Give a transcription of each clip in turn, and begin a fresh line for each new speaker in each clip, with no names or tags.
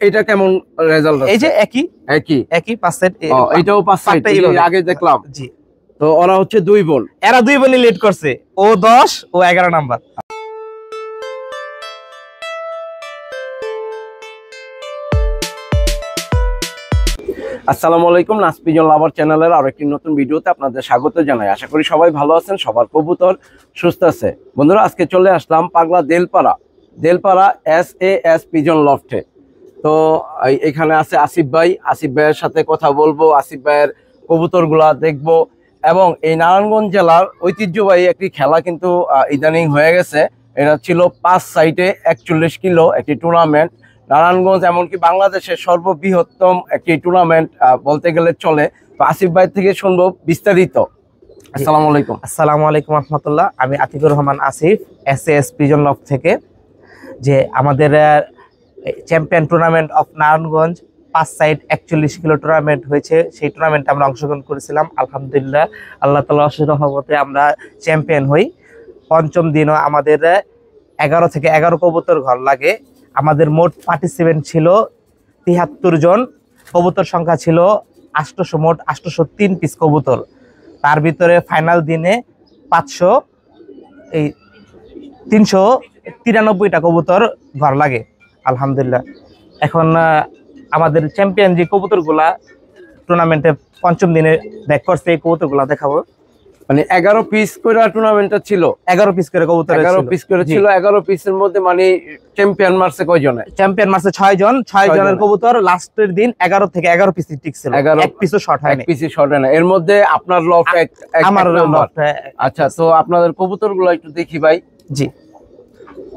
এটা কেমন রেজাল্ট?
এই যে একই
একই
একই 5 সাইড,
এটাও 5 সাইড আগে দেখলাম।
জি,
তো ওরা হচ্ছে 2 বোন,
এরা 2 বোনই লিড করছে, ও 10 ও 11 নাম্বার।
আসসালামু আলাইকুম, নাস পিজন লাভার চ্যানেলের আরেকটি নতুন ভিডিওতে আপনাদের স্বাগত জানাই। আশা করি সবাই ভালো আছেন, সবার কবুতর সুস্থ আছে। বন্ধুরা, আজকে চলে আসলাম পাগলা দেলপাড়া SAS পিজন লফটে। তো এখানে আছে আসিফ ভাইয়ের সাথে কথা বলবো, আসিফ ভাইয়ের কবুতরগুলা দেখবো। এবং এই নারায়ণগঞ্জ জেলার ঐতিহ্যবাহী একটি খেলা কিন্তু ইদানিং হয়ে গেছে। এটা ছিল 5 সাইটে 41 কিলো একটি টুর্নামেন্ট। নারায়ণগঞ্জ এমনকি বাংলাদেশের সর্ববৃহত্তম একটি টুর্নামেন্ট বলতে গেলে চলে। তো আসিফ ভাই থেকে শুনবো বিস্তারিত। আসসালামু আলাইকুম।
আসসালামু আলাইকুম রহমতুল্লাহ। আমি Atikur Rahman Asif, SAS pigeon loft থেকে। যে আমাদের champion tournament of Narayanganj 5 side 41 kilo tournament হয়েছে, সেই টুর্নামেন্টে আমরা অংশগ্রহণ করেছিলাম। আলহামদুলিল্লাহ, আল্লাহ তাআলার অশেষ রহমতে আমরা চ্যাম্পিয়ন হই। পঞ্চম দিনও আমাদের 11 থেকে 11 কবুতর ঘর লাগে। আমাদের মোট পার্টিসিপেন্ট ছিল 73 জন, কবুতর সংখ্যা ছিল 800, মোট 803 পিস কবুতর। তার ভিতরে ফাইনাল দিনে 393টা কবুতর ঘর লাগে আলহামদুলিল্লাহ। এখন আমাদের চ্যাম্পিয়ন যে কবুতরগুলা টুর্নামেন্টে পঞ্চম দিনে ব্যাক করছে, এই কবুতরগুলা দেখাবো।
মানে 11 পিস করে টুর্নামেন্টটা ছিল,
11 পিস করে কবুতর,
11 পিস করে ছিল। 11 পিসের মধ্যে মানে চ্যাম্পিয়ন মারছে কয়জনে?
চ্যাম্পিয়ন মারছে 6 জন। 6 জনের কবুতর লাস্টের দিন 11 থেকে 11 পিস টিকছিল, এক পিসও শর্ট হয়নি,
এক পিসও শর্ট হয় না। এর মধ্যে আপনার লফট
আমার লফট।
আচ্ছা, তো আপনাদের কবুতরগুলো একটু দেখি ভাই।
জি,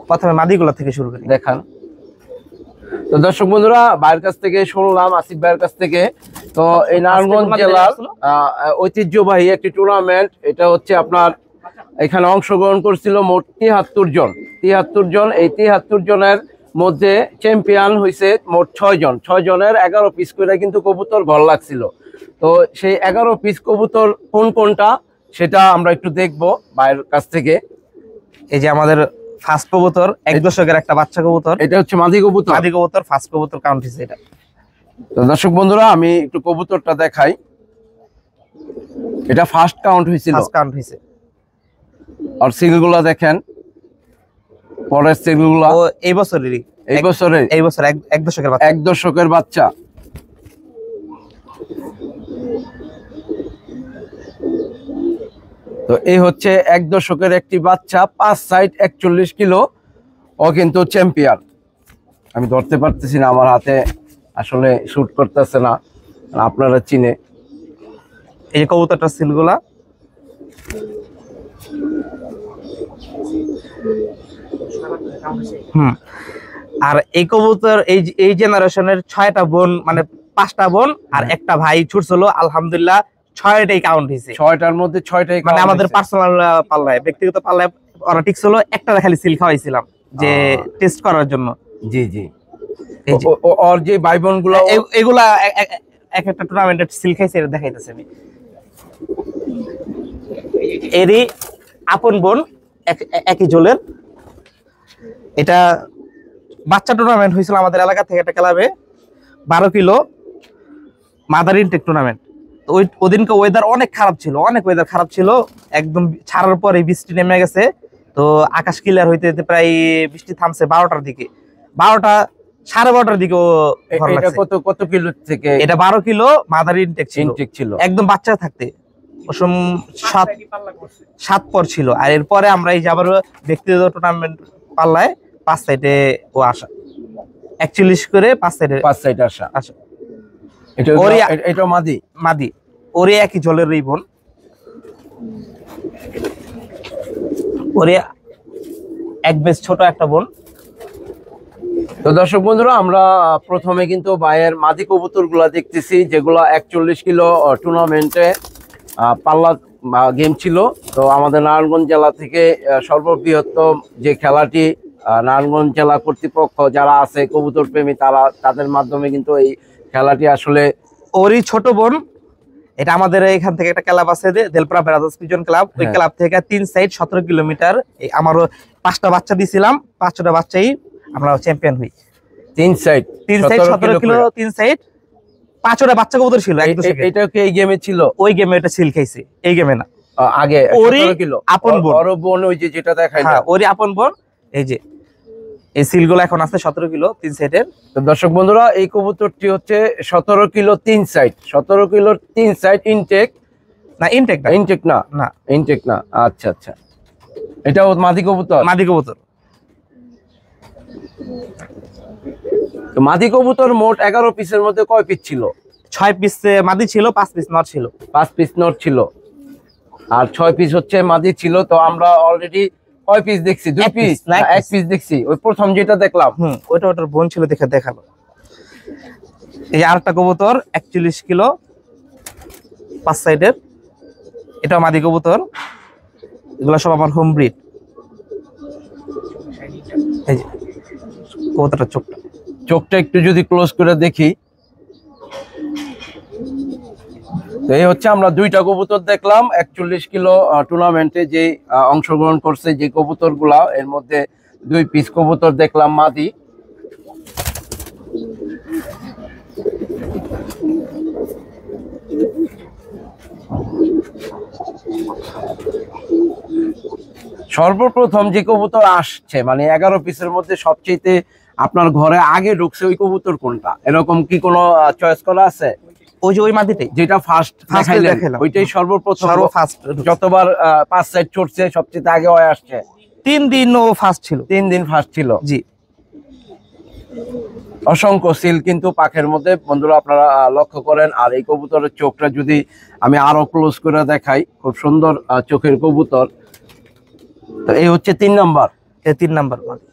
প্রথমে মাদিগুলা থেকে শুরু করি,
দেখান। তো দর্শক বন্ধুরা, ভাইয়ের কাছ থেকে শুনলাম, আসিফ ভাইয়ের কাছ থেকে। তো এই নারায়ণগঞ্জ জেলার ঐতিহ্যবাহী একটি টুর্নামেন্ট, এটা হচ্ছে আপনার এখানে অংশগ্রহণ করছিল মোট 73 জন। এই 73 জনের মধ্যে চ্যাম্পিয়ন হয়েছে মোট 6 জন। 6 জনের 11 পিস করে কিন্তু কবুতর ঘর লাগছিল। তো সেই 11 পিস কবুতর কোনটা সেটা আমরা একটু দেখবো ভাইয়ের কাছ থেকে।
এই যে আমাদের ফার্স্ট কবুতর, 1 দশকের একটা বাচ্চা কবুতর,
এটা হচ্ছে মাদি কবুতর,
ফার্স্ট কবুতর কাউন্ট হয়েছে এটা।
তো দর্শক বন্ধুরা, আমি একটু কবুতরটা দেখাই। এটা ফার্স্ট কাউন্ট হয়েছিল, আর সিলগুলা দেখেন, পরের সিলগুলা
ও এই বছরের 1 দশকের বাচ্চা।
তো এই হচ্ছে 1 দশকের একটি বাচ্চা, 5 সাইড 41 কিলো। ও কিন্তু চ্যাম্পিয়ন। আমি ধরতে পারতেছি না, আমার হাতে আসলে শুট করতেছে না, আপনারা চিনে।
এই যে কবুতরটার সিলগুলা, আর এই কবুতর এই জেনারেশনের 6টা বোন, মানে 5টা বোন আর একটা ভাই ছুটছিল। আলহামদুলিল্লাহ 6টাই কাউন্ট হয়েছে।
6টার মধ্যে 6টাই, মানে
আমাদের পার্সোনাল পাল্লায়, ব্যক্তিগত পাল্লায় ওরা ঠিক ছিল। একটা খালি সিল খাওয়াইছিলাম যে টেস্ট করার জন্য।
জি জি, ওর যে ভাই বোন গুলো,
এগুলা এক একটা টুর্নামেন্টের সিল খাইছে, এটা দেখাইতেছে আমি। এরই আপন বোন, একই জোলের। এটা বাচ্চা টুর্নামেন্ট হয়েছিল আমাদের এলাকা থেকে একটা ক্লাবে, 12 কিলো মাদার ইনটেক টুর্নামেন্ট। তো ওদিনকে ওয়েদার অনেক খারাপ ছিল, একদম ছাড়ার পরে বৃষ্টি নেমে গেছে। তো আকাশ ক্লিয়ার হইতে প্রায় বৃষ্টি থামছে 12টার দিকে, 12টার 12:30 দিকে।
কত কিলো থেকে? এটা
12 কিলো মাদার ইনটেক ছিল, একদম বাচ্চা থাকতে। 7 পর ছিল। আর এরপরে আমরা এই যে আবার ব্যক্তিগত টুর্নামেন্ট পাল্লায় 5 সাইডে ও আসা, 41 করে 5 সাইডে আসা।
এটা মাদি,
ওরে একই জলের এই বোন, ওরে এক বেশ ছোট একটা বোন।
তো দর্শক বন্ধুরা, আমরা প্রথমে কিন্তু ভাইয়ের মাদি কবুতর গুলা দেখতেছি, যেগুলো 41 কিলো টুর্নামেন্টে পাল্লা গেম ছিল। তো আমাদের নারায়ণগঞ্জ জেলা থেকে সর্ববৃহত্তম যে খেলাটি, নারায়ণগঞ্জ জেলা কর্তৃপক্ষ যারা আছে কবুতর প্রেমী, তাদের মাধ্যমে কিন্তু এই খেলাটি আসলে।
ওরই ছোট বোন, এটা আমাদের এখান থেকে একটা ক্লাব আছে, দেলপাড়া ব্রাদার্স পিজন ক্লাব। ওই ক্লাব থেকে 3 সাইড 17 কিলোমিটার। আমারও 5টা বাচ্চা দিছিলাম, 5টা বাচ্চাই আমরা চ্যাম্পিয়ন হই।
3 সাইড
3 সাইড 17 কিলো 3 সাইড 5 বাচ্চা কবুতর ছিল এক দশকে।
এটা কি এই গেমে ছিল?
ওই গেমে এটা সিল খাইছে, এই গেমে না।
আগে
ওরই
17 কিলো
আপন বোন।
বড় বোন ওই যে যেটা দেখাইলো।
হ্যাঁ, ওরই আপন বোন। এই যে এই সিলগুলো এখন আছে 17 কিলো 3 সাইডের।
তো দর্শক বন্ধুরা, এই কবুতরটি হচ্ছে 17 kilo 3 side, 17 kilo 3 side intake
না, ইনটেক না,
ইনটেক না,
না
ইনটেক না। আচ্ছা আচ্ছা, এটাও মাদি কবুতর।
মাদি কবুতর।
তো মাদি কবুতর মোট 11 পিসের মধ্যে কয় পিস ছিল?
6 পিস মাদি ছিল, 5 পিস নর ছিল।
5 পিস নর ছিল আর 6 পিস হচ্ছে মাদি ছিল। তো আমরা অলরেডি কয় পিস দেখছি? 2
এক
পিস
piece, না, এক
এক পিস দেখছি, ওই প্রথম যেটা দেখলাম।
ওইটা ওটার বোন ছিল, দেখে দেখালো। এই আরেকটা কবুতর 41 কিলো 5 সাইডের, এটা মাদি কবুতর। এগুলো সব আমার হোম ব্রিড। এই যে কবুতরটার
চোখটা একটু যদি ক্লোজ করে দেখি, তো এই হচ্ছে আমরা 2টা কবুতর দেখলাম 41 কিলো টুর্নামেন্টে যে অংশগ্রহণ করছে যে কবুতরগুলা, এর মধ্যে 2 পিস কবুতর দেখলাম মাদি। সর্বপ্রথম যে কবুতর আসছে মানে 11 পিসের মধ্যে সবচেয়ে আপনার ঘরে আগে ঢুকছে ওই কবুতর কোনটা? এরকম কি কোনো চয়েস করা আছে?
ওই যে ওই মাদিটাই,
যেটা ফার্স্ট দেখাইলেন ওইটাই সর্বপ্রথম,
ফার্স্ট।
যতবার 5 সাইড ছড়ছে সবচেয়ে আগে হয়ে আসছে।
3 দিন ও ফার্স্ট ছিল,
3 দিন ফার্স্ট ছিল।
জি।
অসংখ্য সিল কিন্তু পাখের মধ্যে বন্ধুরা আপনারা লক্ষ্য করেন। আর এই কবুতরের চোখটা যদি আমি আরো ক্লোজ করে দেখাই, খুব সুন্দর চোখের কবুতর। তো এই হচ্ছে 3 নাম্বার,
এই 3 নাম্বার মাদি।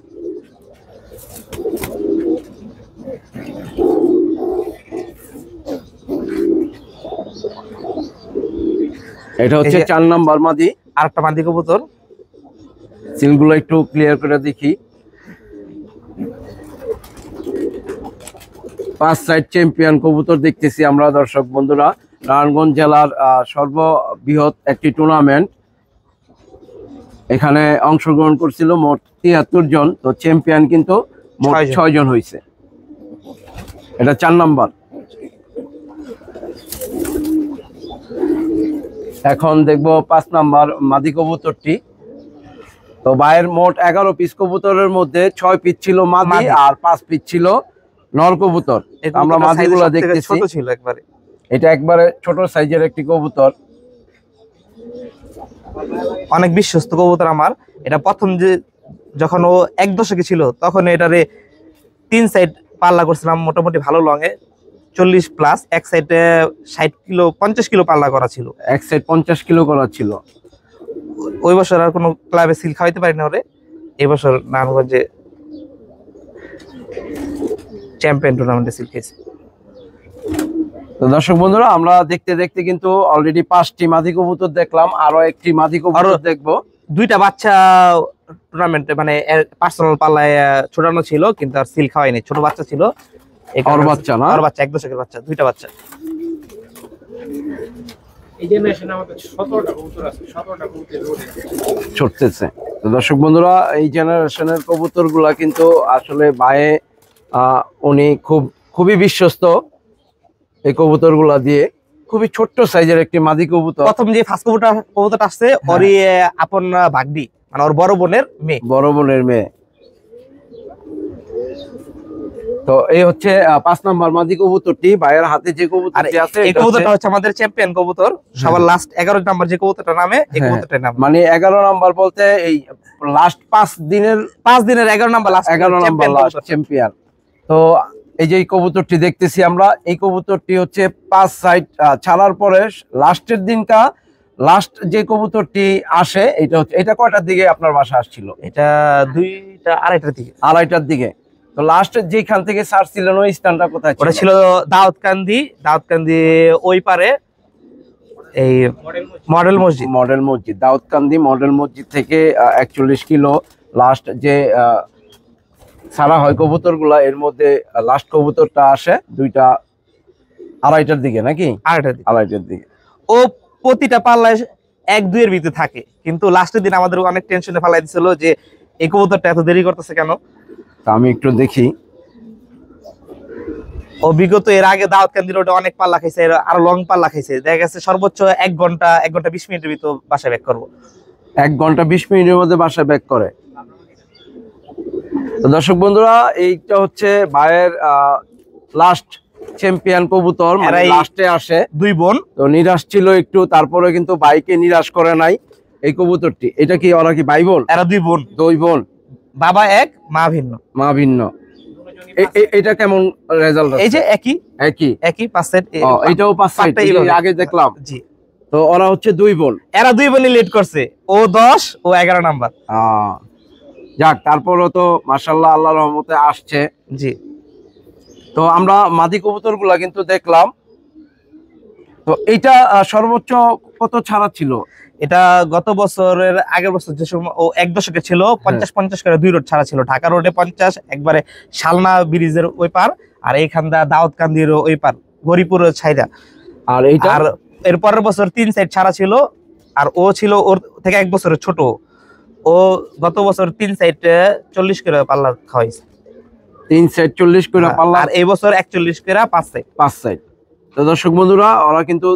এটা হচ্ছে 4 নাম্বার মাদি।
আরেকটা মাদি কবুতর,
সিলগুলো একটু ক্লিয়ার করে দেখি। 5 সাইড চ্যাম্পিয়ন কবুতর দেখতেছি আমরা দর্শক বন্ধুরা। নারায়ণগঞ্জ জেলার সর্ববৃহৎ একটি টুর্নামেন্ট, এখানে অংশগ্রহণ করছিল মোট 73 জন। তো চ্যাম্পিয়ন কিন্তু মোট 6 জন হয়েছে। এটা 4 নাম্বার। এখন দেখবো 5 নাম্বার মাদি কবুতরটি। তো ভাইয়ের মোট 11 পিস কবুতরের মধ্যে 6 পিস ছিল মাদি আর 5 পিস ছিল নর কবুতর। আমরা মাদিগুলো দেখতেছি,
ছোট ছিল একবারে।
এটা একবারে ছোট সাইজের একটি কবুতর,
অনেক বিশ্বস্ত কবুতর আমার। এটা প্রথম যে যখন ও 1 দশকে ছিল তখন এটারে 3 সাইড পাল্লা করছিলাম, মোটামুটি ভালো লঙে 40 প্লাস। এক সাইডে 60 কিলো 50 কিলো পাল্লা করা ছিল,
এক সাইড 50 কিলো করা ছিল।
ওই বছর আর কোনো ক্লাবে সিল খাওয়াইতে পারি না ওরে। এই বছর নারায়ণগঞ্জে চ্যাম্পিয়ন টুর্নামেন্টে সিল খেয়েছে।
তো দর্শক বন্ধুরা, আমরা দেখতে দেখতে কিন্তু অলরেডি 5টি মাদি কবুতর দেখলাম, আরো একটি মাদি কবুতর দেখবো।
2টা বাচ্চা টুর্নামেন্টে মানে পার্সোনাল পাল্লায় ছোটানো ছিল, কিন্তু আর সিল খাওয়াইনি। ছোট বাচ্চা ছিল,
ওর বাচ্চা না,
ওর বাচ্চা 1 দশকের বাচ্চা, 2টা বাচ্চা।
এই জেনারেশনে আমাদের 17টা কবুতর আছে, 17টা কবুতর রোডে
ছড়তেছে। তো দর্শক বন্ধুরা, এই জেনারেশনের কবুতর গুলা কিন্তু আসলে বায়ে উনি খুবই বিশ্বস্ত। এই কবুতর গুলা দিয়ে খুবই ছোট্ট সাইজের একটি মাদি কবুতর।
প্রথম যে ফার্স্ট কবুতরটা আসছে ওরই আপন ভাগ্নি, মানে ওর বড় বোনের মেয়ে।
বড় বোনের মেয়ে। তো এই হচ্ছে 5 নাম্বার মাদি কবুতরটি। ভাইয়ের হাতে যে কবুতরটি আছে,
এই কবুতরটা হচ্ছে আমাদের চ্যাম্পিয়ন কবুতর। সবার লাস্ট 11 নাম্বার যে কবুতরটা নামে, এই কবুতরটার নাম
মানে 11 নাম্বার বলতে এই লাস্ট 5 দিনের
11 number last
11 number last champion. তো এই যে কবুতরটি দেখতেছি আমরা, এই কবুতরটি হচ্ছে 5 সাইড ছাড়ার পরে লাস্টের দিনটা লাস্ট যে কবুতরটি আসে, এটা হচ্ছে, এটা কয়টার দিকে আপনার বাসা আসছিল?
এটা 2টা 2:30টার দিকে,
2:30টার দিকে। তো লাস্ট যেখান থেকে ছাড়ছিলেন ওই স্থানটা কোথায় ছিল?
ওটা ছিল দাউদকান্দি ওই পারে, এই মডেল মসজিদ।
দাউদকান্দি মডেল মসজিদ থেকে 41 কিলো লাস্ট যে ছাড়া হয় কবুতর গুলা, এর মধ্যে লাস্ট কবুতরটা আসে 2টা 2:30টার দিকে, নাকি 2:30টার দিকে।
ও প্রতিটা পাল্লায় 1-2 এর ভিতরে থাকে, কিন্তু লাস্টের দিন আমাদের অনেক টেনশনে ফেলাই দিছিল যে এই কবুতরটা এত দেরি করতেছে কেন।
তা আমি একটু দেখি।
ও বিগত এর আগে দাউদকান্দি রোডে অনেক পাল্লা খাইছে, আরো লং পাল্লা খাইছে, দেখা গেছে সর্বোচ্চ 1 ঘন্টা 20 মিনিটের ভিতর বাসায় ব্যাক করবো।
1 ঘন্টা 20 মিনিটের মধ্যে বাসায় ব্যাক করে। তো দর্শক বন্ধুরা, এইটা হচ্ছে ভাইয়ের লাস্ট চ্যাম্পিয়ন কবুতর, মানে
এরাই
লাস্টে আসে।
2 বোন।
তো নিরাশ ছিল একটু, তারপরে কিন্তু ভাইকে নিরাশ করে নাই এই কবুতরটি। এটা কি ওরা কি ভাই বোন?
এরা 2 বোন,
2 বোন,
বাবা এক মা ভিন্ন।
মা ভিন্ন। এটা কেমন রেজাল্ট?
এই যে একই
একই
5 সেট।
এটাও 5 সাইড আগে দেখলাম।
জি,
তো ওরা হচ্ছে 2 বোন।
এরা 2 বোনই লিড করছে, ও 10 ও 11 নাম্বার।
যাক, তারপরও তো মাশাআল্লাহ আল্লাহর রহমতে আসছে।
জি,
তো আমরা মাদি কবুতর গুলা কিন্তু দেখলাম। তো এটা সর্বোচ্চ কত ছাড়া ছিল?
এটা গত বছরের আগের বছর যে সময় ও 1 দশকে ছিল 50-50 করে 2 রোড ছাড়া ছিল। ঢাকা রোডে 50, একবারে শালনা ব্রিজের ওই পার, আর এইখান দা দাউদকান্দির ওই পার গরিপুরের ছাইদা।
আর এইটা
আর এর পরের বছর 3 সাইড ছাড়া ছিল, আর ও ছিল ওর থেকে 1 বছরের ছোট। ও গত বছর 3 সাইড 40 করে পাল্লা খাওয়াইছে।
3 সাইড 40 করে পাল্লা,
আর এই বছর 41 করে 5 সাইড।
5 সাইড। তো দর্শক বন্ধুরা, ওরা কিন্তু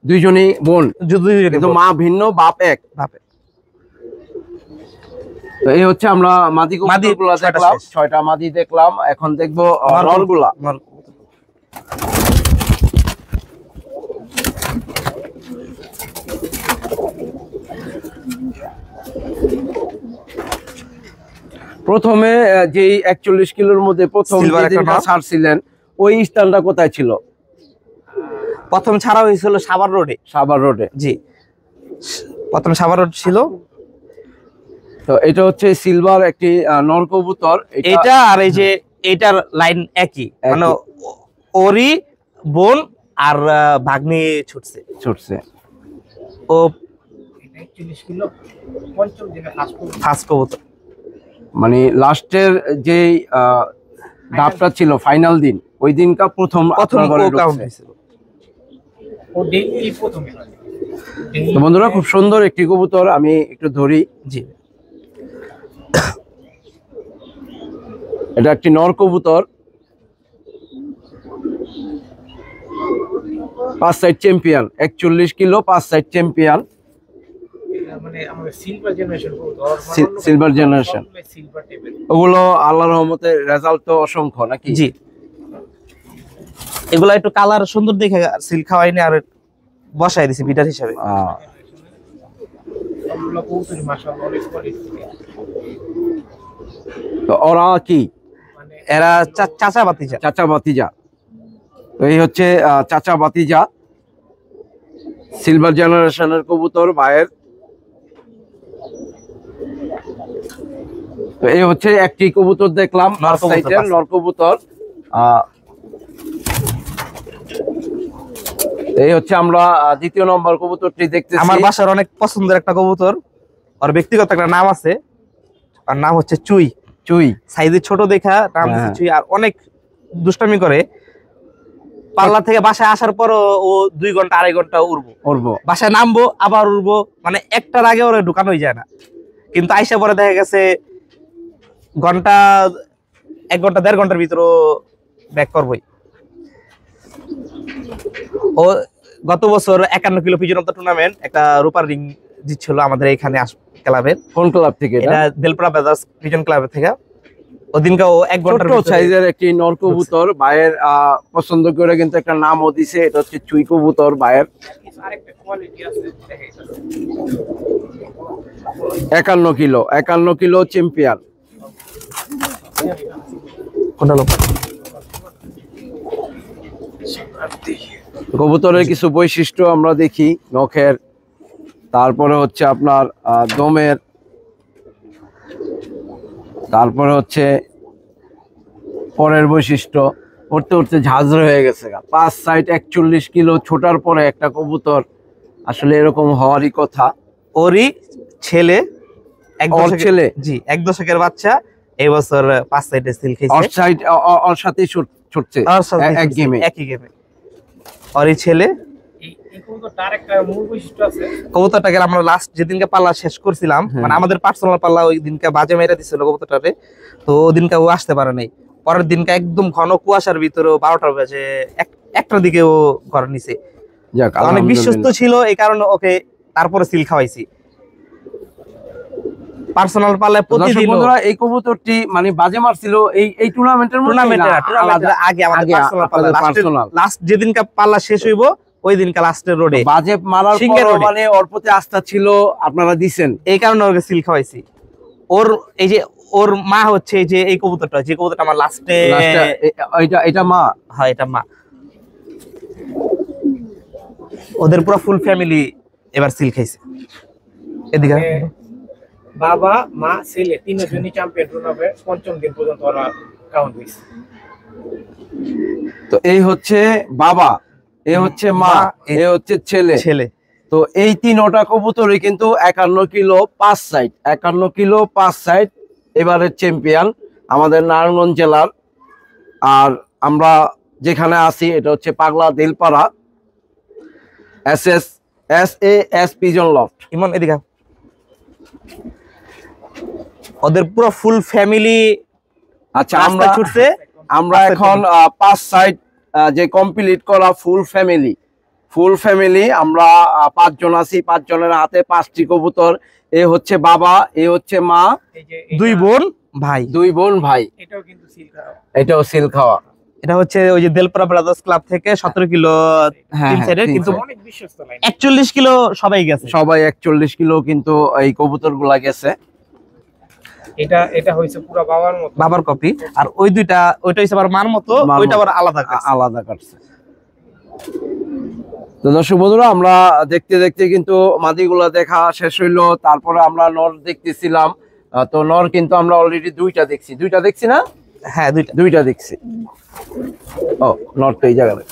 দুইজনই বোন, কিন্তু মা ভিন্ন, বাপ এক। তো এই হচ্ছে আমরা মাদি কবুতরগুলো দেখলাম, 6টা মাদি দেখলাম। এখন দেখবো নরগুলা। প্রথমে যেই 41 কিলোর মধ্যে প্রথম ছাড়ছিলেন, ওই স্থানটা কোথায় ছিল?
প্রথম ছাড়া হয়েছিল সাভার রোডে।
সাভার রোডে,
জি, প্রথম সাভার রোড ছিল।
তো এটা হচ্ছে সিলভার একটি নর কবুতর।
এটা আর এই যে এটার লাইন একই, মানে ওরই বোন আর ভাগ্নি ছুটছে। ও
41 কিলো পঞ্চম দিনে
ফার্স্ট কবুতর,
মানে লাস্টের যে ডাবটা ছিল ফাইনাল দিন, ওই দিনটা প্রথম
ও ডেইলি প্রথমে।
তো বন্ধুরা, খুব সুন্দর একটি কবুতর, আমি একটু ধরি।
জি,
এটা একটি নর কবুতর, 5 side champion, 41 kilo 5 side champion.
মানে আমাদের সিলভার জেনারেশন কবুতর,
সিলভার জেনারেশন,
সিলভার টেবিল।
ওগুলো আল্লাহর রহমতে রেজাল্ট তো অসংখ্য নাকি?
জি, এগুলা একটু কালার সুন্দর দেখে সিল খাওয়াইনি আর বসাই দিছি বিটার হিসাবে।
সবগুলো কবুতরই মাশাআল্লাহ অনেক কোয়ালিটি।
তো ওরা কি?
এরা চাচা ভাতিজা।
চাচা ভাতিজা। তো এই হচ্ছে চাচা ভাতিজা, সিলভার জেনারেশনের কবুতর ভাইয়ের। তো এই হচ্ছে একটি কবুতর দেখলাম, নর কবুতর। এই হচ্ছে আমরা দ্বিতীয় নম্বর কবুতরটি দেখতেছি।
আমার বাসার অনেক পছন্দের একটা কবুতর, আর ব্যক্তিগত একটা নাম আছে, আর নাম হচ্ছে চুই। সাইজে ছোট দেখা নাম হচ্ছে চুই, আর অনেক দুষ্টামি করে। পাল্লা থেকে বাসায় আসার পরও ও 2 ঘন্টা 2.5 ঘন্টা উড়বো, বাসায় নামবো আবার উড়বো, মানে একটার আগে ওরা ঢুকানোই যায় না। কিন্তু আইসা পরে দেখা গেছে 1 ঘন্টা 1.5 ঘন্টার ভিতর ব্যাক করবই। ও গত বছর 51 kilo pigeon of the tournament একটা রূপার রিং জিতছিল আমাদের এখানে ক্লাবের।
কোন ক্লাব থেকে?
এটা দেলপাড়া ব্রাদার্স পিজন ক্লাবের থেকে। ওদিনকে ও 1 ঘন্টার
সাইজের একটি নর কবুতর ভাইয়ের পছন্দ করে কিন্তু একটা নামও দিছে, এটা হচ্ছে চুই কবুতর ভাইয়ের।
আরেকটা কোয়ালিটি আছে, দেখাই
51 কিলো চ্যাম্পিয়ন।
কোনটা লোক?
কবুতরের কিছু বৈশিষ্ট্য আমরা দেখি, নখের, তারপরে হচ্ছে আপনার দমের, তারপরে হচ্ছে পরের বৈশিষ্ট্য। উঠতে উঠতে ঝাঁঝরা হয়ে গেছে। 5 সাইড 41 কিলো ছোটার পরে একটা কবুতর, আসলে এরকম হওয়ারই কথা।
ওরই ছেলে, জি 1 দশকের বাচ্চা, এই বছর 5 সাইডে সিল খেয়েছে।
ওর সাথেই ছুটছে একই গেমে।
ওরই ছেলে।
এই কবুতরটার একটা মূল বৈশিষ্ট্য আছে,
কবুতরটাকে আমরা লাস্ট যেদিনকে পাল্লা শেষ করছিলাম, মানে আমাদের পার্সোনাল পাল্লা ওই দিনকে বাজে মেরে দিছিল কবুতরটারে, তো ওই দিনকে ও আসতে পারে নাই। পরের দিনকে একদম ঘন কুয়াশার ভিতরে 12টা বাজে একটার দিকে ও ঘর নিচে।
যাক,
অনেক বিশ্বস্ত
আলহামদুলিল্লাহ।
ছিল, এই কারণে ওকে তারপরে সিল খাওয়াইছি। পার্সোনাল পালে
দর্শক
প্রতিদিন
বন্ধুরা, এই কবুতরটি মানে বাজে মারছিল এই টুর্নামেন্টের মধ্যে
টুর্নামেন্টের আগে আমাদের পার্সোনাল পালা
পার্সোনাল
লাস্ট যেদিনকে পাল্লা শেষ হইব ওই দিনকে লাস্টের রোডে
বাজে মারার
সিংহের
পর
রোডে।
মানে ওর প্রতি আস্থা ছিল, আপনারা দিছেন।
এই কারণে ওকে সিল খাওয়াইছি। ওর এই যে ওর মা হচ্ছে এই যে এই কবুতরটা, যে কবুতরটা আমার লাস্টে
এটা মা।
হয়, এটা মা। ওদের পুরো ফুল ফ্যামিলি এবার সিল খাইছে। এদিকে
বাবা মা ছেলে তিনজনই চ্যাম্পিয়ন টুর্নামেন্ট 5ম দিন পর্যন্ত ওরা কাউন্ট হইছে।
তো এই হচ্ছে বাবা, এ হচ্ছে মা, এ হচ্ছে ছেলে।
ছেলে।
তো এই তিনটা কবুতরই কিন্তু 51 কিলো 5 সাইড, 51 কিলো 5 সাইড এবারের চ্যাম্পিয়ন আমাদের নারায়ণগঞ্জ জেলার। আর আমরা যেখানে আছি এটা হচ্ছে পাগলা দিলপাড়া SAS পিজন লফট।
ইমন এদিকে। ওদের পুরো ফুল ফ্যামিলি
আচ্ছা,
আমরা ছুটছে।
আমরা এখন 5 সাইড যে কমপ্লিট করা ফুল ফ্যামিলি আমরা 5 জন আছি। 5 জনের হাতে 5টি কবুতর। এ হচ্ছে বাবা, এ হচ্ছে মা,
এই যে
2 বোন ভাই।
2 বোন ভাই।
এটাও কিন্তু সিল খাওয়া।
এটাও সিল খাওয়া।
এটা হচ্ছে ওই যে দেলপাড়া ব্রাদার্স ক্লাব থেকে 17 কিলো
হ্যাঁ,
তিন সাইডের,
তিন
কিন্তু
side।
অনেক বিশ্বস্ত লাইন।
41 কিলো সবাই গেছে।
সবাই 41 কিলো কিন্তু এই কবুতর গুলা গেছে।
এটা হইছে পুরো বাবার মতো,
বাবার কপি। আর ওই দুইটা, ওইটা হইছে আবার মার মতো,
মার
ওইটা
মতো।
আবার আলাদা কাছে।
আলাদা কাটছে। তো দর্শক বন্ধুরা, আমরা দেখতে দেখতে কিন্তু মাদিগুলা দেখা শেষ হইলো। তারপরে আমরা নর দেখতেছিলাম। তো নর কিন্তু আমরা অলরেডি 2টা দেখছি না?
হ্যাঁ,
2টা দেখছি। ও, নর তো এই জায়গায়।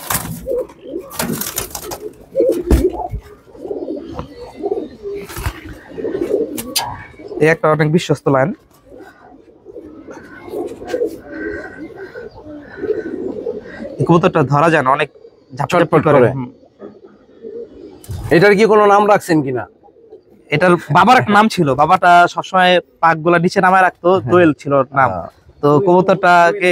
এই একটা অনেক বিশ্বস্ত লাইন। কবুতরটা ধরা যায় না, অনেক ঝাপটাপ করে।
এটার কি কোনো নাম রাখছেন কিনা?
এটার বাবার একটা নাম ছিল, বাবাটা সবসময় পাক গুলা নিচে নামায় রাখতো, দোয়েল ছিল ওর নাম। তো কবুতরটাকে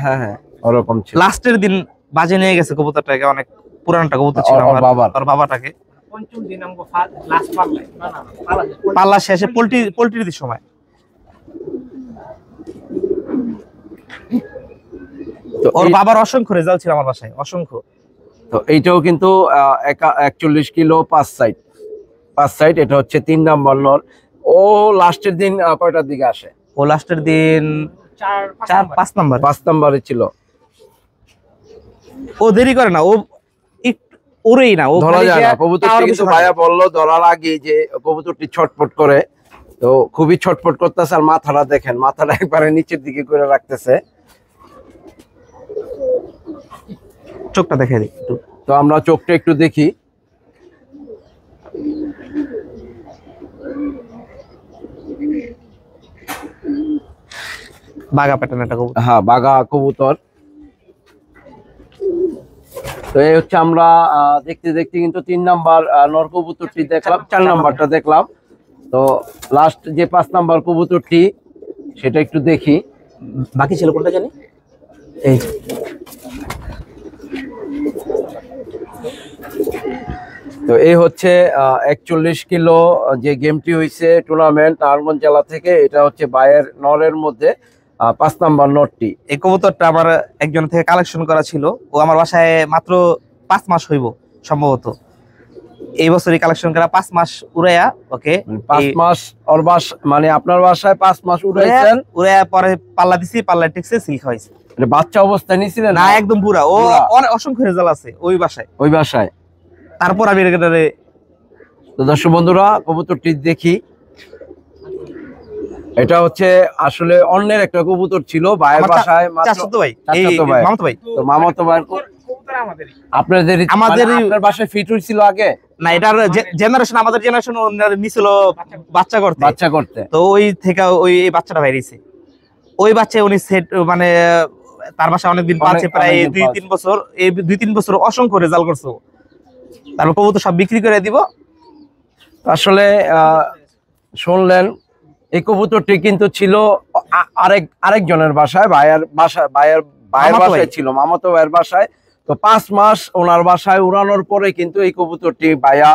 হ্যাঁ, ওরকম ছিল।
লাস্টের দিন বাজে নিয়ে গেছে কবুতরটাকে, অনেক পুরানটা কবুতর ছিল
ওর
আমার
বাবার।
ওর বাবাটাকে।
5ম দিন আমগো লাস্ট পাল্লাই না
পাল্লা শেষে পোল্ট্রির সময়।
তো
ওর বাবার অসংখ্য রেজাল্ট ছিল আমার বাসায়, অসংখ্য।
তো এইটাও কিন্তু 41 কিলো 5 সাইড। এটা হচ্ছে 3 নাম্বার নর। ও লাস্টের দিন কয়টার দিকে আসে?
ও লাস্টের দিন 4-5 নাম্বার।
5 নাম্বারে ছিল।
ও দেরি করে না, ও ওরেই না, ও
ধরা
খালি
যায় না
গিয়া
কবুতরটি,
টাওয়ার
কিন্তু
পিছনে
ভাইয়া বললো ধরার আগে যে কবুতরটি ছটফট করে। তো খুবই ছটফট করতেছে। আর মাথাটা দেখেন, মাথাটা একবারে নিচের দিকে করে রাখতেছে।
চোখটা দেখে দিই একটু।
তো আমরা চোখটা একটু দেখি।
বাঘা প্যাটার্ন একটা কবুতর।
হ্যাঁ, বাঘা কবুতর। তো এই হচ্ছে আমরা দেখতে দেখতে কিন্তু 3 নাম্বার নর কবুতরটি দেখলাম, 4 নাম্বারটা দেখলাম। তো লাস্ট যে 5 নাম্বার কবুতরটি সেটা একটু দেখি।
বাকি ছিল কোনটা জানি? এই যে।
তো এই হচ্ছে 41 কিলো যে গেমটি হয়েছে টুর্নামেন্ট নারায়ণগঞ্জ জেলা থেকে। এটা হচ্ছে বায়ের নরের মধ্যে 5 নাম্বার নরটি।
এই কবুতরটা আমার একজন থেকে কালেকশন করা ছিল। ও আমার বাসায় মাত্র 5 মাস হইব সম্ভবত। এই বছরই কালেকশন করা, 5 মাস উড়াইয়া ওকে
5 মাস ওর মানে আপনার বাসায় 5 মাস উড়াইছেন।
উড়াইয়া পরে পাল্লা দিছি, পাল্লা টিকছে, সিল খাওয়াইছে।
মানে বাচ্চা অবস্থায় নিছিলেন
না, একদম পুরা। ও
পুরা।
অনেক অসংখ্য রেজাল্ট আছে ওই বাসায়।
ওই বাসায়।
তারপর আমি এটারে
তো দর্শক বন্ধুরা, কবুতরটি দেখি। এটা হচ্ছে আসলে অন্যের একটা কবুতর ছিল ভাইয়ের বাসায়, মাত্র
চাচাতো ভাই, এই
চাচাতো ভাই।
মামাতো ভাই।
তো মামাতো ভাই
কবুতর আমাদেরই।
আপনাদের
আমাদেরই-
আপনার বাসায় ফিট হইছিল আগে
না, এটার জেনারেশন, আমাদের জেনারেশন নিছিল বাচ্চা করতে।
বাচ্চা করতে।
তো ওই থেকে ওই এই বাচ্চাটা বাইরেছে। ওই বাচ্চা উনি সেট মানে তার বাসায় অনেকদিন পাচ্ছে, প্রায়
অনেকদিন
2-3 বছর। এই 2-3 বছর অসংখ্য রেজাল্ট করছে। তারপর কবুতর সব বিক্রি করে দিব।
আসলে শুনলেন এই কবুতরটি কিন্তু ছিল আরেকজনের বাসায়, ভাইয়ের
মামাতো ভাই।
বাসায় ছিল, মামাতো ভাইয়ের বাসায়। তো 5 মাস ওনার বাসায় উড়ানোর পরে কিন্তু এই কবুতরটি ভাইয়া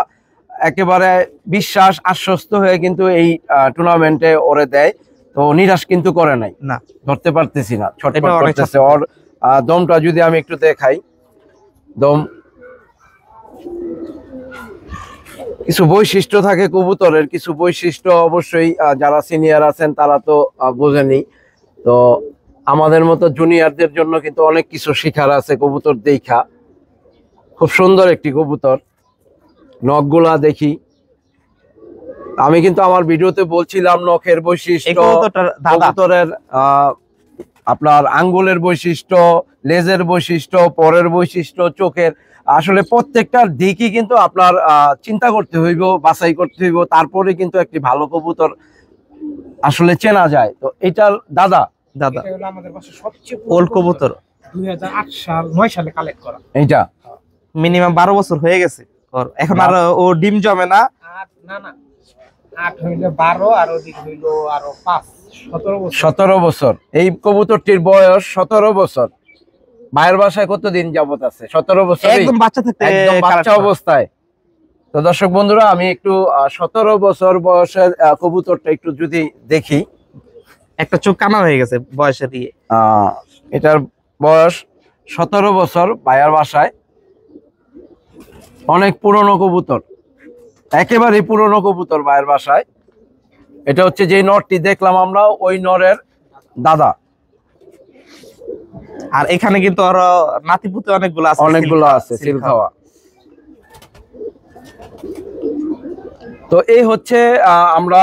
একেবারে বিশ্বাস আশ্বস্ত হয়ে কিন্তু এই টুর্নামেন্টে ওরে দেয়। তো নিরাশ কিন্তু করে নাই,
না,
ধরতে পারতেছি না, ছটফট
এটা অনেক
করতেছে। ওর দমটা যদি আমি একটু দেখাই, দম কিছু বৈশিষ্ট্য থাকে কবুতরের, কিছু বৈশিষ্ট্য অবশ্যই যারা সিনিয়র আছেন তারা তো বোঝেনি। তো আমাদের মতো জুনিয়রদের জন্য কিন্তু অনেক কিছু শেখার আছে কবুতর দেখা। খুব সুন্দর একটি কবুতর, নখগুলা দেখি। আমি কিন্তু আমার ভিডিওতে বলছিলাম নখের
এই
বৈশিষ্ট্য,
কবুতরটার দাদা
কবুতরের আপনার আঙ্গুলের বৈশিষ্ট্য, লেজের বৈশিষ্ট্য, পরের বৈশিষ্ট্য, চোখের, আসলে প্রত্যেকটার দিকই কিন্তু আপনার চিন্তা করতে হইব, বাছাই করতে হইব, তারপরে কিন্তু একটি ভালো কবুতর আসলে চেনা যায়। তো এটার দাদা
দাদা
এটা হলো আমাদের বাসার সবচেয়ে
ওল্ড কবুতর,
2008 সালে কালেক্ট করা।
এইটা
মিনিমাম 12 বছর হয়ে গেছে ওর। এখন আর ও ডিম জমে না।
8 না না 8 হইলো 12 আর ওদিক হইলো আরো 5 17 বছর।
17 বছর। এই কবুতরটির বয়স 17 বছর। ভাইয়ের বাসায় কতদিন যাবত আছে? 17 বছর,
একদম বাচ্চা থাকতে
একদম বাচ্চা
কালেক্ট
অবস্থায়। তো দর্শক বন্ধুরা, আমি একটু 17 বছর বয়সের কবুতরটা একটু যদি দেখি,
একটা চোখ কানা হয়ে গেছে বয়সের দিয়ে।
এটার বয়স 17 বছর ভাইয়ার বাসায়। অনেক পুরনো কবুতর, একেবারে পুরনো কবুতর ভাইয়ের বাসায়। এটা হচ্ছে যে নরটি দেখলাম আমরা, ওই নরের দাদা।
আর এখানে কিন্তু আরো নাতিপুতি অনেকগুলো আছে,
অনেকগুলো আছে সিল খাওয়া। তো এই হচ্ছে আমরা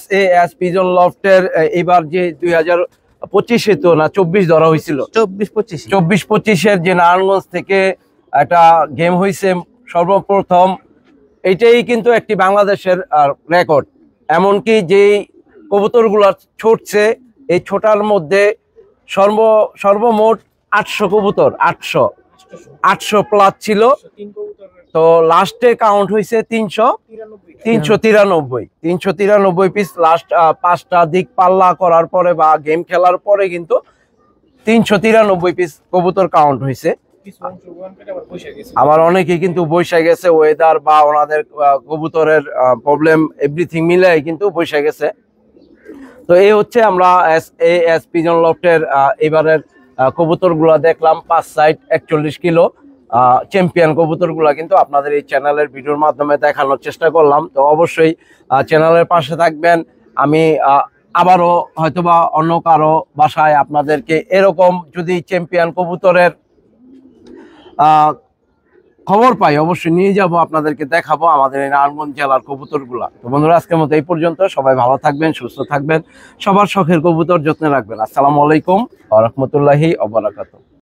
SAS পিজন লফটের এবার যে 2025-এ তো না 24 ধরা হয়েছিল,
24-25
24-25-এর যে নারায়ণগঞ্জ থেকে একটা গেম হয়েছে সর্বপ্রথম, এইটাই কিন্তু একটি বাংলাদেশের রেকর্ড। এমনকি যেই কবুতরগুলো ছুটছে, এই ছোটার মধ্যে সর্বমোট 800 কবুতর, 800 প্লাস ছিল।
3 কবুতরের
তো লাস্টে কাউন্ট হয়েছে 393 পিস। লাস্ট 5টা দিক পাল্লা করার পরে বা গেম খেলার পরে কিন্তু 393 পিস কবুতর কাউন্ট হয়েছে।
কিছু অংশগ্রহণ করে আবার বসে গেছে।
আবার অনেকেই কিন্তু বসে গেছে, ওয়েদার বা ওনাদের কবুতরের প্রবলেম এভরিথিং মিলে কিন্তু বসে গেছে। তো এই হচ্ছে আমরা SAS পিজন লফটের এবারের কবুতরগুলো দেখলাম। 5 সাইড 41 কিলো চ্যাম্পিয়ন কবুতরগুলো কিন্তু আপনাদের এই চ্যানেলের ভিডিওর মাধ্যমে দেখানোর চেষ্টা করলাম। তো অবশ্যই চ্যানেলের পাশে থাকবেন। আমি আবারও হয়তোবা অন্য কারো বাসায় আপনাদেরকে এরকম যদি চ্যাম্পিয়ন কবুতরের খবর পাই, অবশ্যই নিয়ে যাব, আপনাদেরকে দেখাবো আমাদের এই নারায়ণগঞ্জ জেলার কবুতরগুলা। তো বন্ধুরা, আজকের মতো এই পর্যন্ত। সবাই ভালো থাকবেন, সুস্থ থাকবেন, সবার শখের কবুতর যত্নে রাখবেন। আসসালামু আলাইকুম ওয়া রাহমাতুল্লাহি ওয়া বারাকাতুহু।